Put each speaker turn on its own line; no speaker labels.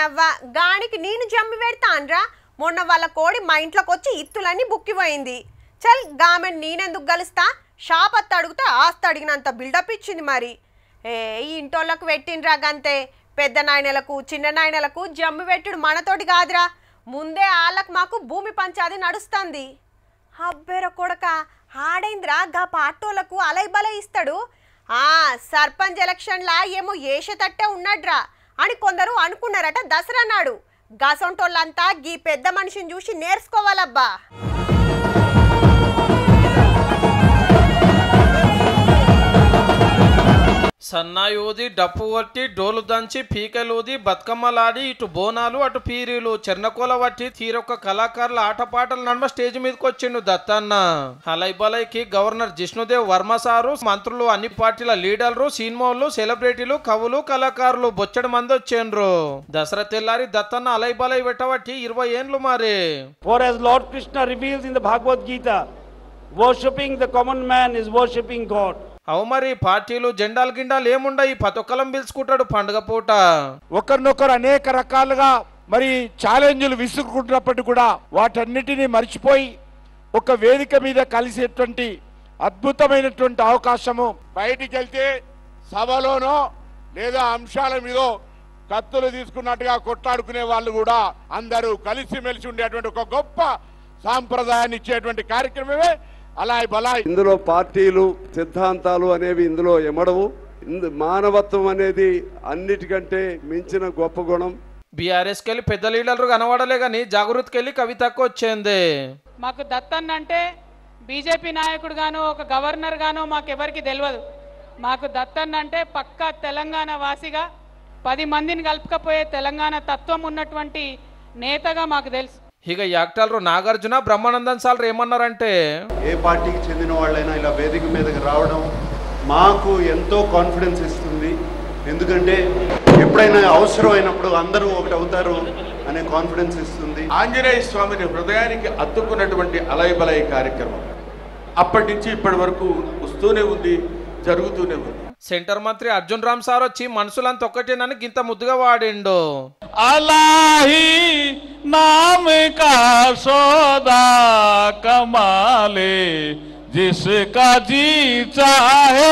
అవ్వ గానికి నేను జమ్మి పెడతాన్రా మొన్న వాళ్ళ కోడి మా ఇంట్లోకి వచ్చి ఇత్తులన్నీ బుక్కిపోయింది చల్ గామెన్ నేనెందుకు గలుస్తా షాప్ అత్త అడిగితే ఆస్తి అడిగినంత బిల్డప్ ఇచ్చింది మరి ఈ ఇంటోళ్ళకు పెట్టిండ్రా గంతే పెద్ద నాయనలకు చిన్న నాయనలకు జమ్మి పెట్టుడు మనతోటి కాదురా ముందే వాళ్ళకు మాకు భూమి పంచాది నడుస్తుంది అబ్బెర కొడక ఆడైంద్రా గా పాటోళ్లకు అలై బలై ఇస్తాడు సర్పంచ్ ఎలక్షన్లా ఏమో ఏషతట్టే ఉన్నాడ్రా అని కొందరు అనుకున్నారట దసరా నాడు గసంటోళ్ళంతా గీ పెద్ద మనిషిని చూసి నేర్చుకోవాలబ్బా
సన్నాయూది డప్పు కొట్టి డోలు దంచి పీకలూది బతుకమ్మలాడి ఇటు బోనాలు అటు పీరీలు చెర్నకోల వట్టి తీరొక్క కళాకారుల ఆటపాటల నడుమ స్టేజ్ మీదకి వచ్చిండు దత్తన్న హలై బలైకి గవర్నర్ జిష్ణుదేవ్ వర్మ సారు మంత్రులు అన్ని పార్టీల లీడర్లు సినిమాలు సెలబ్రిటీలు కవులు కళాకారులు బొచ్చడి మంది వచ్చిండ్రు దసరా తెల్లారి దత్తన్న అలై బలై పెట్టబట్టి 20 ఏండ్లు మరి
For as Lord Krishna reveals in the Bhagavad Gita, worshipping the common man is worshipping God.
అవు మరి పార్టీలు జెండాలు గిండాలు ఏముండయి పతొక్కలం పిలుచుకుంటాడు పండుగ పూట
ఒకరినొకరు అనేక రకాలుగా మరి ఛాలెంజ్లు విసురుకుంటున్నప్పటికీ కూడా వాటన్నిటినీ మర్చిపోయి ఒక వేదిక మీద కలిసేటువంటి అద్భుతమైనటువంటి అవకాశము బయటికి వెళ్తే సభలోనో లేదా అంశాల మీదో కత్తులు తీసుకున్నట్టుగా కొట్లాడుకునే వాళ్ళు కూడా అందరూ కలిసిమెలిసి ఉండేటువంటి ఒక గొప్ప సాంప్రదాయాన్ని ఇచ్చేటువంటి కార్యక్రమమే అలాయ్ బలాయ్
ఇందులో పార్టీలు సిద్ధాంతాలు అనేవి ఇందులో ఎమడవు మానవత్వం అనేది అన్నిటికంటే మించిన గొప్ప గుణం
బీఆర్ఎస్ కెళ్ళి పెద్ద లీడర్లు కనబడలే గాని జాగృతికెళ్ళి కవితకు వచ్చింది
మాకు దత్తన్ అంటే బీజేపీ నాయకుడు గాను ఒక గవర్నర్ గాను మాకెవరికి తెలియదు మాకు దత్తన్ అంటే పక్కా తెలంగాణ వాసిగా 10 మందిని కలుపుకపోయే తెలంగాణ తత్వం ఉన్నటువంటి నేతగా మాకు తెలుసు
ఇక యాక్టర్లు నాగార్జున బ్రహ్మానందన్ సార్ ఏమన్నారంటే
ఏ పార్టీకి చెందిన వాళ్ళైనా ఇలా వేదిక మీదకి రావడం మాకు ఎంతో కాన్ఫిడెన్స్ ఇస్తుంది ఎందుకంటే ఎప్పుడైనా అవసరం అయినప్పుడు అందరూ ఒకటి అవుతారు అనే కాన్ఫిడెన్స్ ఇస్తుంది
ఆంజనేయ స్వామిని హృదయానికి అత్తుకున్నటువంటి అలై బలై కార్యక్రమం అప్పటి నుంచి ఇప్పటి వరకు వస్తూనే ఉంది జరుగుతూనే ఉంది
సెంటర్ మంత్రి అర్జున్ రామ్ సార్ వచ్చి మనుషులంతా ఒక్కటేనని గింత ముద్దుగా వాడిండు
అల్లాహి నామ్ కా సోదా కమాలే జిస్కా జీ చాహే